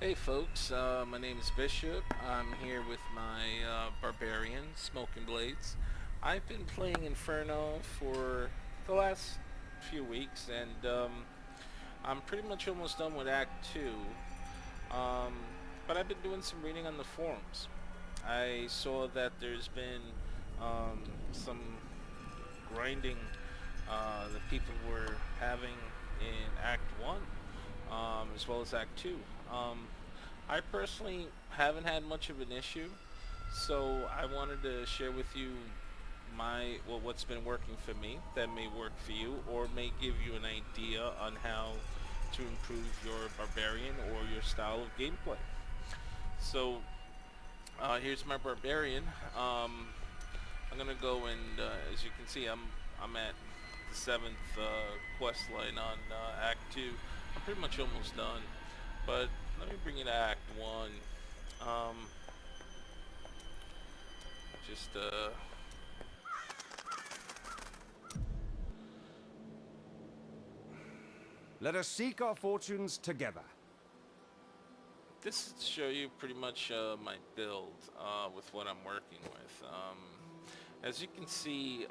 Hey folks, my name is Bishop. I'm here with my Barbarian, Smoking Blades. I've been playing Inferno for the last few weeks, and I'm pretty much almost done with Act 2. Um, but I've been doing some reading on the forums. I saw that there's been some grinding that people were having in Act 1, as well as Act 2. I personally haven't had much of an issue, so I wanted to share with you what's been working for me that may work for you, or may give you an idea on how to improve your barbarian or your style of gameplay. So here's my barbarian. I'm gonna go and as you can see, I'm at the seventh quest line on Act 2. I'm pretty much almost done, but let me bring you to Act 1. Um, just Let us seek our fortunes together. This is to show you pretty much my build with what I'm working with. As you can see,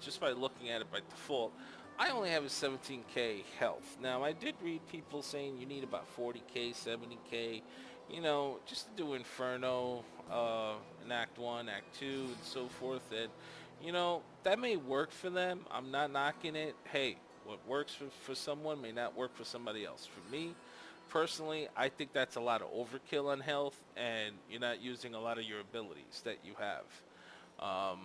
just by looking at it by default, I only have a 17k health. Now, I did read people saying you need about 40k, 70k, you know, just to do Inferno in Act 1, Act 2, and so forth. And, you know, that may work for them. I'm not knocking it. Hey, what works for someone may not work for somebody else. For me, personally, I think that's a lot of overkill on health, and you're not using a lot of your abilities that you have. Um,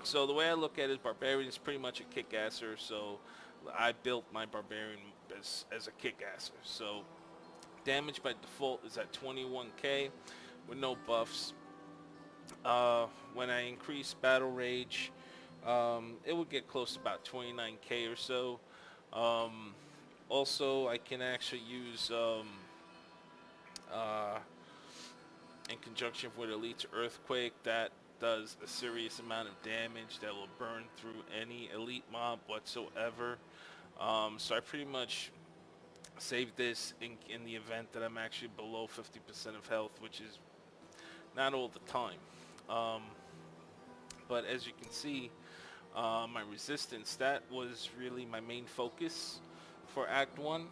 so the way I look at it, Barbarian is pretty much a kick-asser, so I built my Barbarian as a kick-asser. So damage by default is at 21k with no buffs. When I increase Battle Rage, it would get close to about 29k or so. Also, I can actually use, in conjunction with Elite's Earthquake, that does a serious amount of damage that will burn through any elite mob whatsoever. So I pretty much save this in the event that I'm actually below 50% of health, which is not all the time. Um, but as you can see, my resistance, that was really my main focus for Act 1.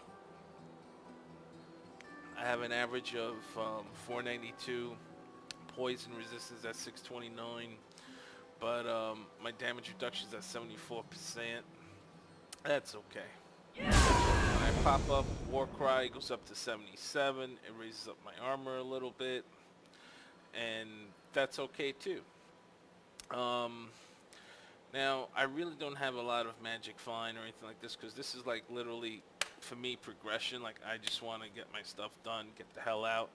I have an average of 492, poison resistance at 629, but my damage reduction is at 74%. That's okay. When I pop up Warcry, goes up to 77. It raises up my armor a little bit, and that's okay too. Um, Now, I really don't have a lot of magic flying or anything like this, because this is like literally, for me, progression. Like, I just want to get my stuff done, get the hell out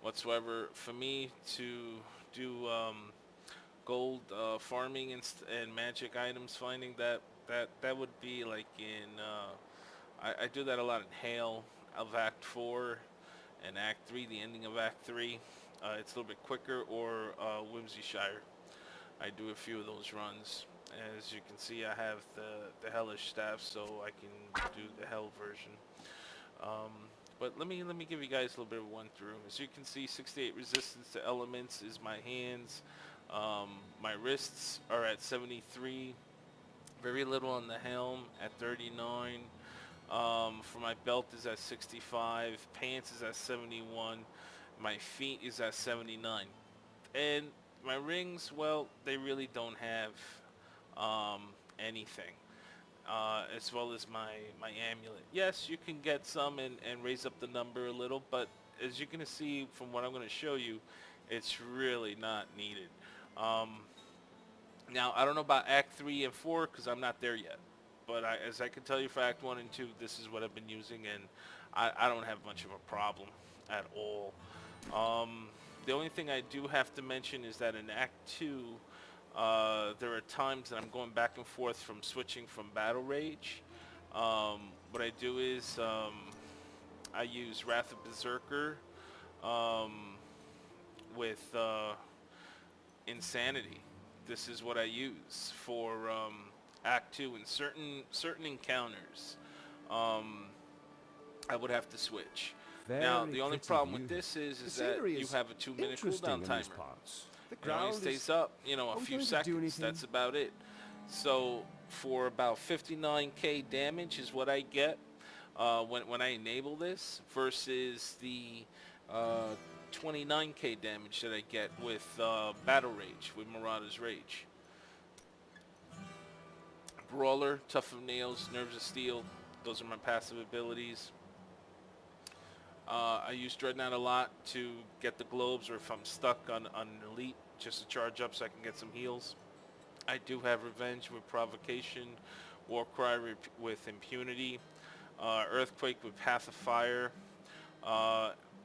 whatsoever. For me to do gold farming and magic items finding, that would be like in, I do that a lot in Hail of Act 4 and Act 3, the ending of Act 3. It's a little bit quicker, or Whimsyshire. I do a few of those runs. As you can see, I have the Hellish staff, so I can do the Hell version. Um, but let me give you guys a little bit of a run through. As you can see, 68 resistance to elements is my hands. My wrists are at 73. Very little on the helm at 39. For my belt is at 65. Pants is at 71. My feet is at 79. And my rings, well, they really don't have anything, as well as my amulet. Yes, you can get some and raise up the number a little, but as you're going to see from what I'm going to show you, it's really not needed. Now, I don't know about Act 3 and 4 because I'm not there yet, but as I can tell you for Act 1 and 2, this is what I've been using, and I don't have much of a problem at all. The only thing I do have to mention is that in Act 2, there are times that I'm going back and forth from switching from Battle Rage. What I do is I use Wrath of Berserker with Insanity. This is what I use for Act 2 in certain encounters. I would have to switch. Now, Very the only pretty problem view. with this is The that scenery you is have a 2-minute interesting cooldown in timer. these parts. The You know, it ground stays is... up, you know, a Are we few going to do seconds. anything? That's about it. So for about 59k damage is what I get when I enable this, versus the 29k damage that I get with Battle Rage, with Marauder's Rage. Brawler, Tough of Nails, Nerves of Steel, those are my passive abilities. I use Dreadnought a lot to get the globes, or if I'm stuck on an elite, just to charge up so I can get some heals. I do have Revenge with Provocation, Warcry with Impunity, Earthquake with Path of Fire,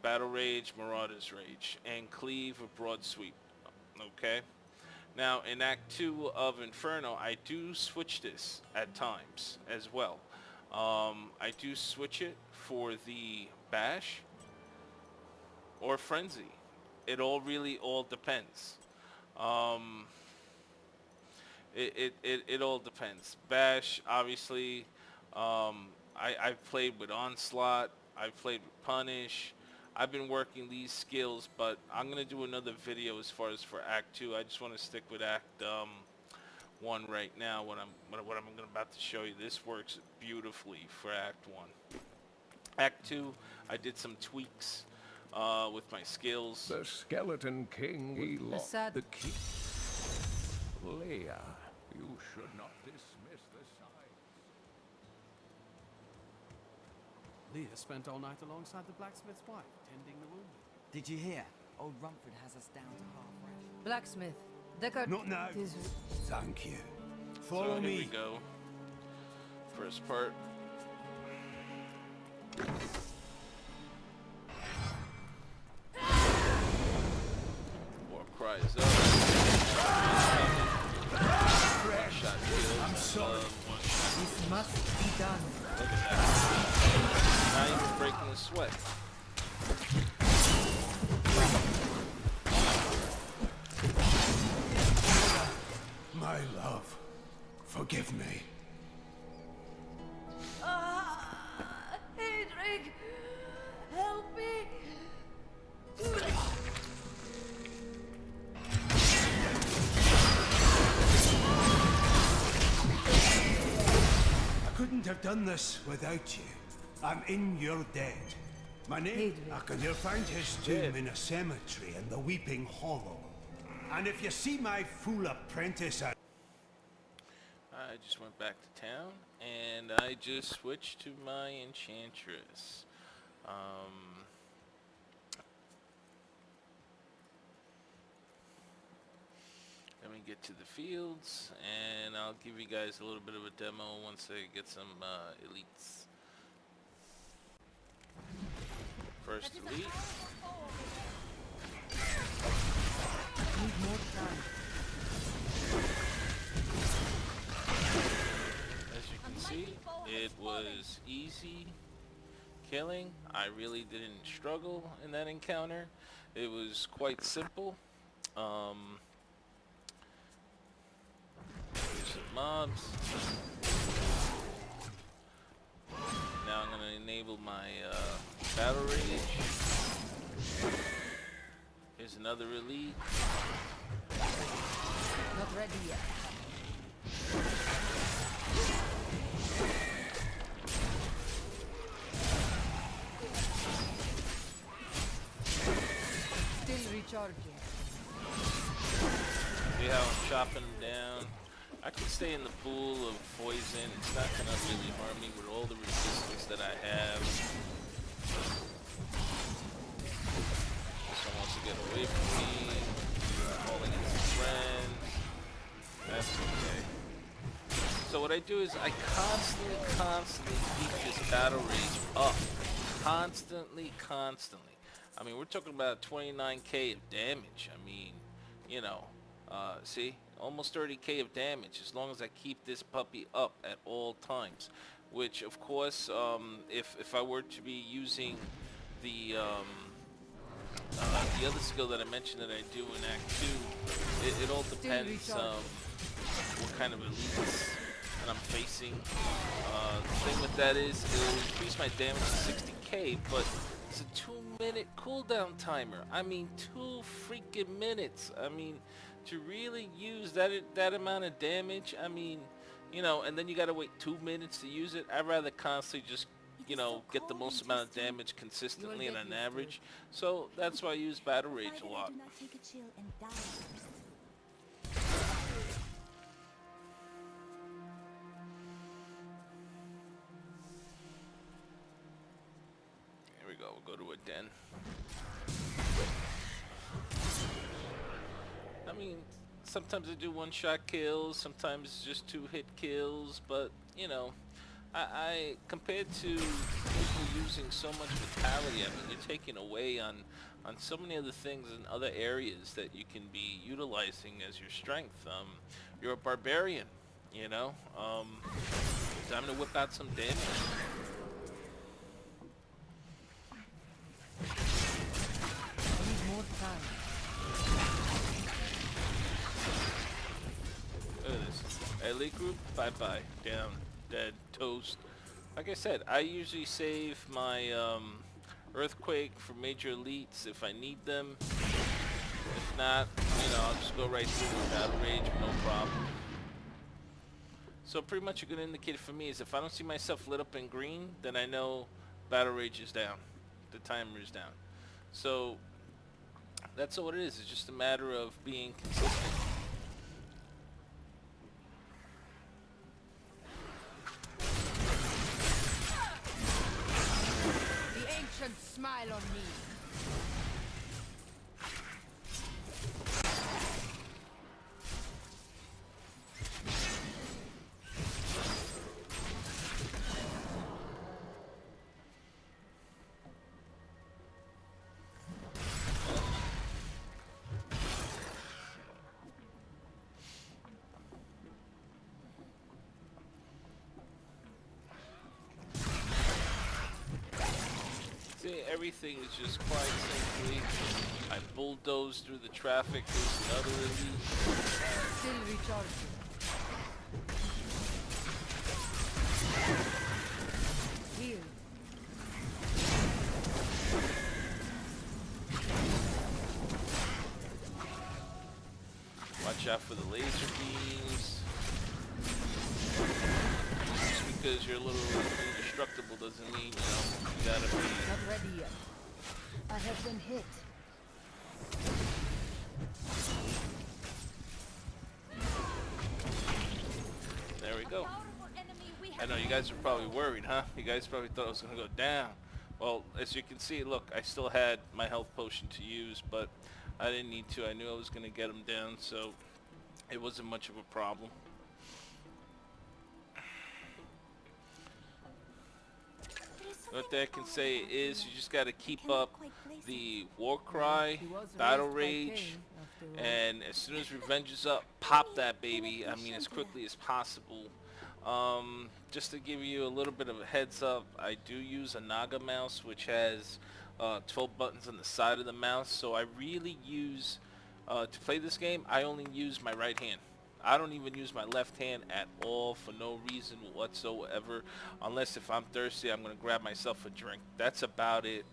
Battle Rage, Marauder's Rage, and Cleave with Broad Sweep. Okay? Now, in Act 2 of Inferno, I do switch this at times as well. I do switch it for the Bash or Frenzy. It really all depends. It all depends. Bash, obviously, I've played with Onslaught, I've played with Punish. I've been working these skills, but I'm gonna do another video as far as for Act 2. I just want to stick with Act 1 right now. What I'm about to show you, this works beautifully for Act 1. Act 2, I did some tweaks with my skills. The Skeleton King, he lost sad- the key. Leia, you should not dismiss the signs. Leah spent all night alongside the blacksmith's wife, tending the wounded. Did you hear? Old Rumford has us down to half ration. Blacksmith. Deckard. Not now. This- Thank you. So Follow here we me. go. First part. War cries up. One-shot kills. I'm sorry. One-shot. This must be done. Look at that. Not even breaking a sweat. My love, forgive me. Hedrick! Help me! I couldn't have done this without you. I'm in your dead. My name, Adrian. you'll find his tomb in a cemetery in the Weeping Hollow. And if you see my fool apprentice, I just went back to town and I just switched to my enchantress. Let me get to the fields and I'll give you guys a little bit of a demo once I get some elites. First elite. Need more time. As you can see, it was easy killing. I really didn't struggle in that encounter. It was quite simple. Here's some mobs. Now I'm going to enable my battle rage. Here's another elite. Not ready yet. Still recharging. See how I'm chopping them down? I can stay in the pool of poison. It's not going to really harm me with all the resistance that I have. This one wants to get away from me. Calling in some friends. That's okay. So what I do is I constantly keep this battle rage up. Constantly. I mean, we're talking about 29k of damage. I mean, you know, see? Almost 30k of damage as long as I keep this puppy up at all times. Which, of course, if I were to be using the other skill that I mentioned that I do in Act 2, it all depends what kind of elites that I'm facing. The thing with that is it'll increase my damage to 60k, but It's a 2-minute cooldown timer. I mean, 2 freaking minutes. I mean, to really use that amount of damage, I mean, you know, and then you gotta wait 2 minutes to use it. I'd rather constantly just, you know, get the most amount of damage consistently and on average. So that's why I use Battle Rage a lot. Do not take a chill and die first. Here we go. We'll go to a den. I mean, sometimes I do one-shot kills, sometimes it's just 2-hit kills, but, you know, I compared to people using so much vitality, I mean, you're taking away on so many other things in other areas that you can be utilizing as your strength. You're a barbarian, you know. Time to whip out some damage. I need more time. Look at this. Elite group, bye-bye. Down. Dead. Toast. Like I said, I usually save my Earthquake for major elites if I need them. If not, you know, I'll just go right through with Battle Rage, no problem. So pretty much a good indicator for me is if I don't see myself lit up in green, then I know Battle Rage is down. The timer is down. So that's all it is. It's just a matter of being consistent. The ancients smile on me. See, everything is just quite simply, I bulldoze through the traffic, there's another elite. Still recharging. Heal. Watch out for the laser beams. Just because you're a little indestructible doesn't mean, you know, you gotta be... Not ready yet. I have been hit. There we go. I know you guys are probably worried, huh? You guys probably thought I was gonna go down. Well, as you can see, look, I still had my health potion to use, but I didn't need to. I knew I was gonna get them down, so it wasn't much of a problem. What I can say is you just got to keep up the war cry, battle rage, and as soon as revenge is up, pop that baby. I mean, as quickly as possible. Just to give you a little bit of a heads up, I do use a Naga mouse, which has 12 buttons on the side of the mouse. So I really use, to play this game, I only use my right hand. I don't even use my left hand at all for no reason whatsoever, unless if I'm thirsty, I'm going to grab myself a drink. That's about it,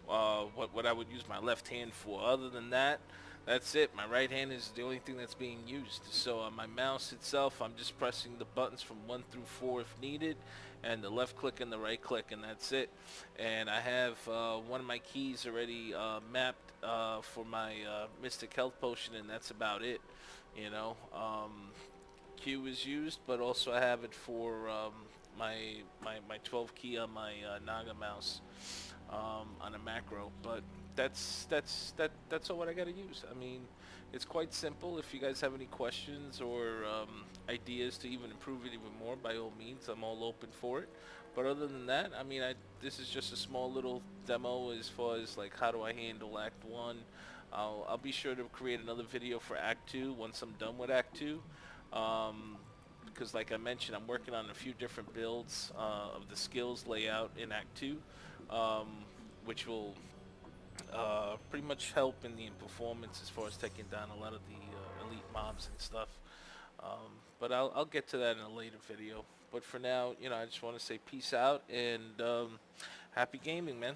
what I would use my left hand for. Other than that, that's it. My right hand is the only thing that's being used. So on my mouse itself, I'm just pressing the buttons from 1 through 4 if needed, and the left click and the right click, and that's it. And I have one of my keys already mapped for my Mystic Health Potion, and that's about it. You know, Q is used, but also I have it for my 12 key on my Naga mouse on a macro. But that's all what I gotta use. I mean, it's quite simple. If you guys have any questions or ideas to even improve it even more, by all means, I'm all open for it. But other than that, I mean, this is just a small little demo as far as like how do I handle Act 1. I'll be sure to create another video for Act 2 once I'm done with Act 2. Because like I mentioned, I'm working on a few different builds of the skills layout in Act 2, which will pretty much help in the performance as far as taking down a lot of the elite mobs and stuff. But I'll get to that in a later video. But for now, you know, I just want to say peace out and happy gaming, man.